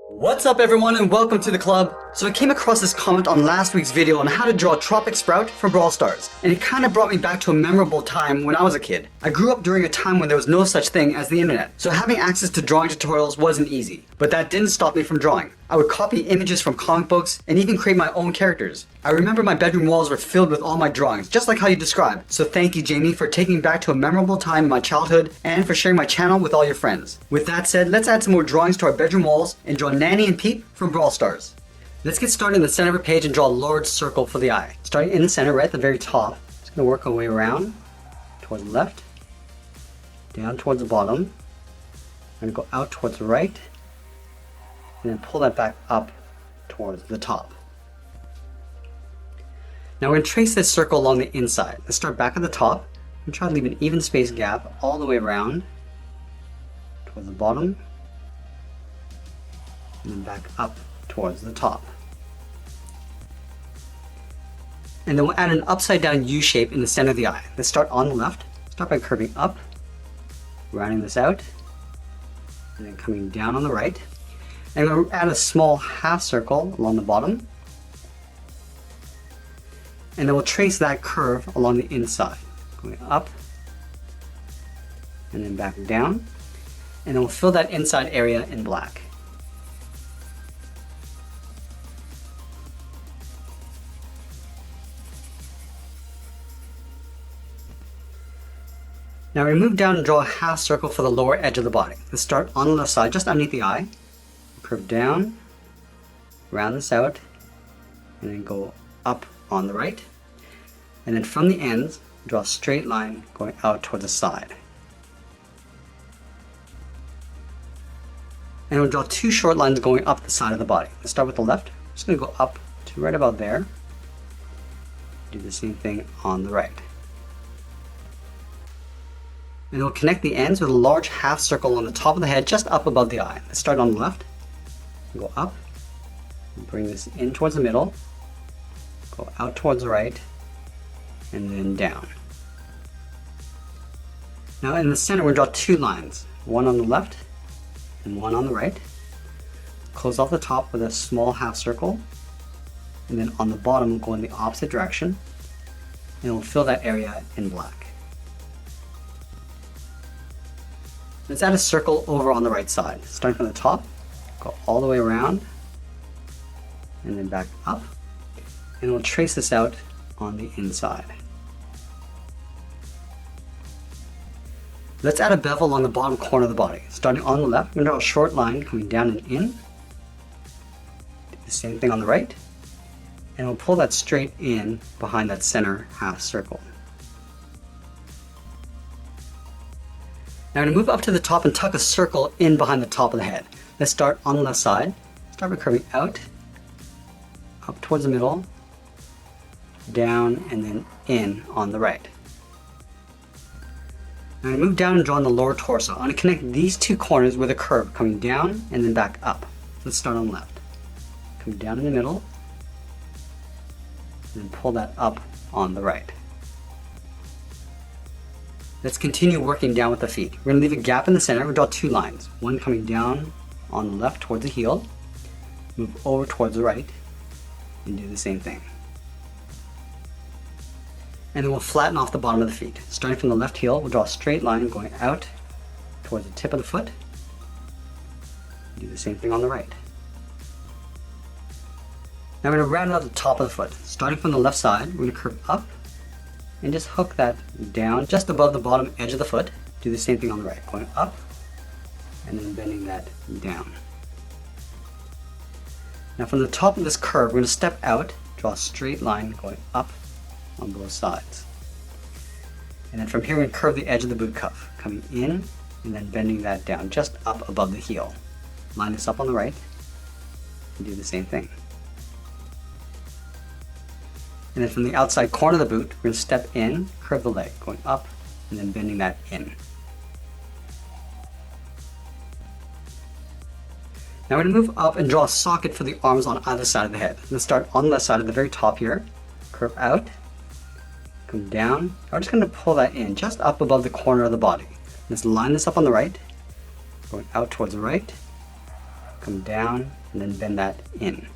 What's up everyone and welcome to the club. So I came across this comment on last week's video on how to draw a Tropic Sprout for Brawl Stars, and it kind of brought me back to a memorable time when I was a kid. I grew up during a time when there was no such thing as the internet, so having access to drawing tutorials wasn't easy. But that didn't stop me from drawing. I would copy images from comic books and even create my own characters. I remember my bedroom walls were filled with all my drawings, just like how you described. So thank you Jamie for taking me back to a memorable time in my childhood and for sharing my channel with all your friends. With that said, let's add some more drawings to our bedroom walls and draw Nani and Peep from Brawl Stars. Let's get started in the center of a page and draw a large circle for the eye. Starting in the center, right at the very top. Just going to work our way around, towards the left, down towards the bottom, and go out towards the right, and then pull that back up towards the top. Now we're going to trace this circle along the inside. Let's start back at the top and try to leave an even space gap all the way around towards the bottom, and then back up towards the top. And then we'll add an upside down U shape in the center of the eye. Let's start on the left. Start by curving up, rounding this out, and then coming down on the right. And we'll add a small half circle along the bottom. And then we'll trace that curve along the inside, going up, and then back down. And then we'll fill that inside area in black. Now we move down and draw a half circle for the lower edge of the body. Let's start on the left side, just underneath the eye. Curve down, round this out, and then go up on the right. And then from the ends, draw a straight line going out towards the side. And we'll draw two short lines going up the side of the body. Let's start with the left. I'm just going to go up to right about there. Do the same thing on the right. And we'll connect the ends with a large half circle on the top of the head just up above the eye. Let's start on the left. Go up, bring this in towards the middle, go out towards the right, and then down. Now in the center we'll draw two lines, one on the left and one on the right. Close off the top with a small half circle, and then on the bottom go in the opposite direction, and we'll fill that area in black. Let's add a circle over on the right side. Starting from the top, go all the way around, and then back up. And we'll trace this out on the inside. Let's add a bevel along the bottom corner of the body. Starting on the left, we're going to draw a short line coming down and in. Do the same thing on the right. And we'll pull that straight in behind that center half circle. Now we're going to move up to the top and tuck a circle in behind the top of the head. Let's start on the left side. Start by curving out, up towards the middle, down, and then in on the right. Now I'm going to move down and draw on the lower torso. I'm going to connect these two corners with a curve coming down and then back up. Let's start on the left. Come down in the middle, and then pull that up on the right. Let's continue working down with the feet. We're going to leave a gap in the center. We'll draw two lines. One coming down on the left towards the heel, move over towards the right, and do the same thing. And then we'll flatten off the bottom of the feet. Starting from the left heel, we'll draw a straight line going out towards the tip of the foot. Do the same thing on the right. Now we're going to round out the top of the foot. Starting from the left side, we're going to curve up and just hook that down just above the bottom edge of the foot. Do the same thing on the right, going up and then bending that down. Now from the top of this curve, we're going to step out, draw a straight line going up on both sides. And then from here, we're going to curve the edge of the boot cuff, coming in and then bending that down just up above the heel. Line this up on the right and do the same thing. And then from the outside corner of the boot, we're going to step in, curve the leg, going up, and then bending that in. Now we're going to move up and draw a socket for the arms on either side of the head. Let's start on the left side at the very top here, curve out, come down. I'm just going to pull that in just up above the corner of the body. Let's line this up on the right, going out towards the right, come down, and then bend that in.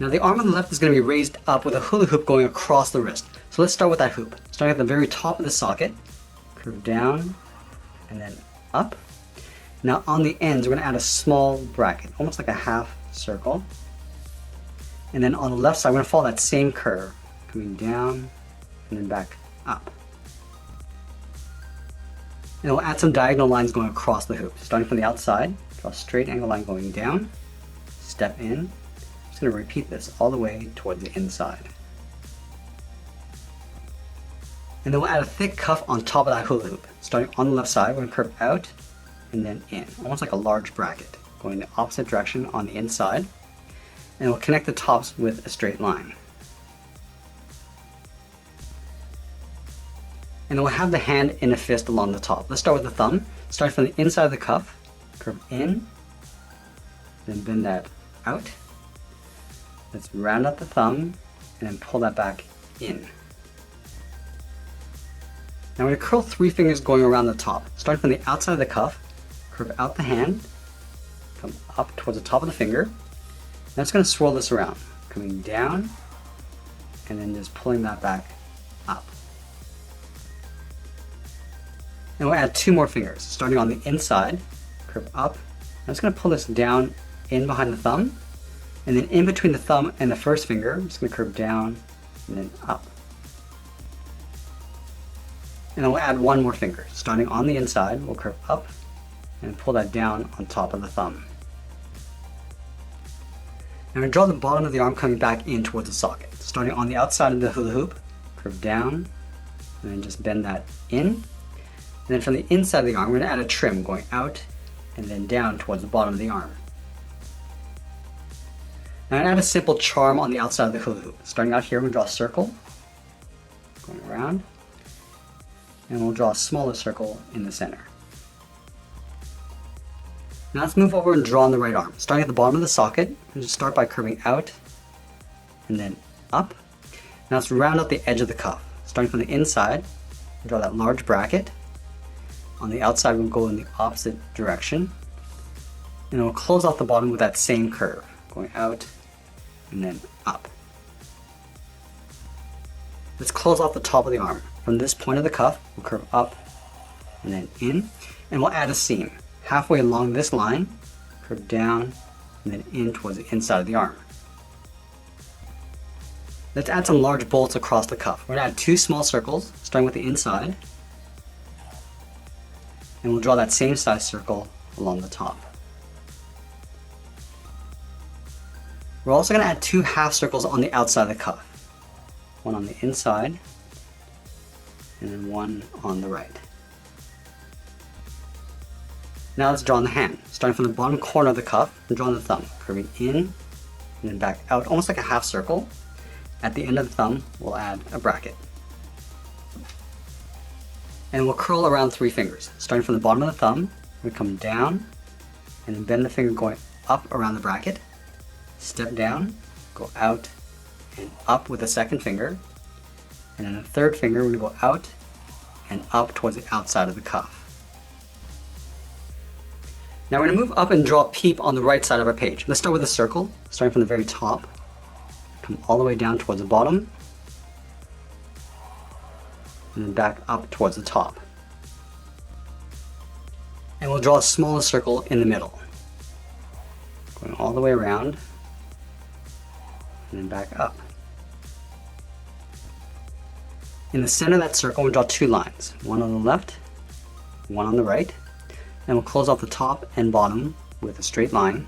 Now the arm on the left is going to be raised up with a hula hoop going across the wrist. So let's start with that hoop. Starting at the very top of the socket, curve down, and then up. Now on the ends, we're going to add a small bracket, almost like a half circle. And then on the left side, we're going to follow that same curve, coming down, and then back up. And we'll add some diagonal lines going across the hoop. Starting from the outside, draw a straight angle line going down, step in. Just going to repeat this all the way toward the inside. And then we'll add a thick cuff on top of that hula hoop. Starting on the left side, we're going to curve out and then in, almost like a large bracket, going the opposite direction on the inside. And we'll connect the tops with a straight line. And then we'll have the hand in a fist along the top. Let's start with the thumb. Start from the inside of the cuff, curve in, then bend that out. Let's round out the thumb and then pull that back in. Now we're going to curl 3 fingers going around the top. Starting from the outside of the cuff, curve out the hand, come up towards the top of the finger. Now it's going to swirl this around, coming down, and then just pulling that back up. And we'll add 2 more fingers, starting on the inside, curve up. I'm just going to pull this down in behind the thumb, and then in between the thumb and the first finger, I'm just going to curve down and then up. And then we'll add 1 more finger, starting on the inside, we'll curve up and pull that down on top of the thumb. Now we draw the bottom of the arm coming back in towards the socket. Starting on the outside of the hula hoop, curve down, and then just bend that in. And then from the inside of the arm, we're going to add a trim going out and then down towards the bottom of the arm. Now I'm going to add a simple charm on the outside of the hula hoop. Starting out here, we're going to draw a circle, going around, and we'll draw a smaller circle in the center. Now let's move over and draw on the right arm. Starting at the bottom of the socket, we'll just start by curving out and then up. Now let's round out the edge of the cuff. Starting from the inside, we'll draw that large bracket. On the outside, we'll go in the opposite direction. And then we'll close off the bottom with that same curve, going out and then up. Let's close off the top of the arm. From this point of the cuff, we'll curve up and then in, and we'll add a seam. Halfway along this line, curve down, and then in towards the inside of the arm. Let's add some large bolts across the cuff. We're going to add 2 small circles, starting with the inside, and we'll draw that same size circle along the top. We're also going to add 2 half circles on the outside of the cuff. One on the inside, and then 1 on the right. Now let's draw on the hand. Starting from the bottom corner of the cuff, we're drawing the thumb, curving in, and then back out, almost like a half circle. At the end of the thumb, we'll add a bracket. And we'll curl around 3 fingers. Starting from the bottom of the thumb, we come down, and then bend the finger going up around the bracket. Step down, go out, and up with the second finger. And then the third finger, we're going to go out and up towards the outside of the cuff. Now we're going to move up and draw Peep on the right side of our page. Let's start with a circle, starting from the very top. Come all the way down towards the bottom. And then back up towards the top. And we'll draw a smaller circle in the middle. Going all the way around. And then back up. In the center of that circle, we'll draw 2 lines. One on the left, one on the right. And we'll close off the top and bottom with a straight line.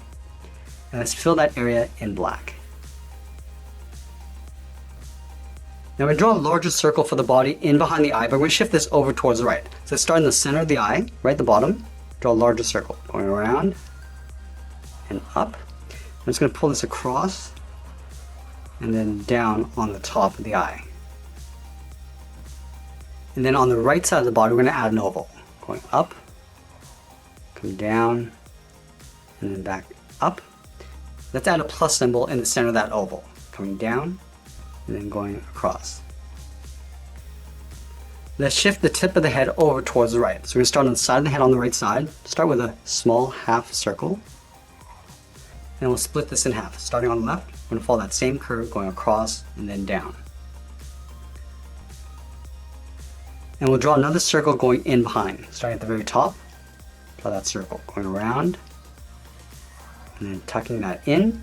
And let's fill that area in black. Now we draw a larger circle for the body in behind the eye, but we're going to shift this over towards the right. So let's start in the center of the eye, right at the bottom. Draw a larger circle, going around and up. I'm just going to pull this across and then down on the top of the eye. And then on the right side of the body, we're going to add an oval, going up, come down, and then back up. Let's add a plus symbol in the center of that oval, coming down, and then going across. Let's shift the tip of the head over towards the right. So we're going to start on the side of the head on the right side. Start with a small half circle. And we'll split this in half. Starting on the left, we're going to follow that same curve going across and then down. And we'll draw another circle going in behind. Starting at the very top, draw that circle going around and then tucking that in.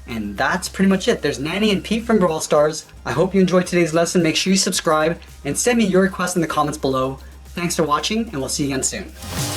And that's pretty much it. There's Nani and Peep from Brawl Stars. I hope you enjoyed today's lesson. Make sure you subscribe and send me your requests in the comments below. Thanks for watching, and we'll see you again soon.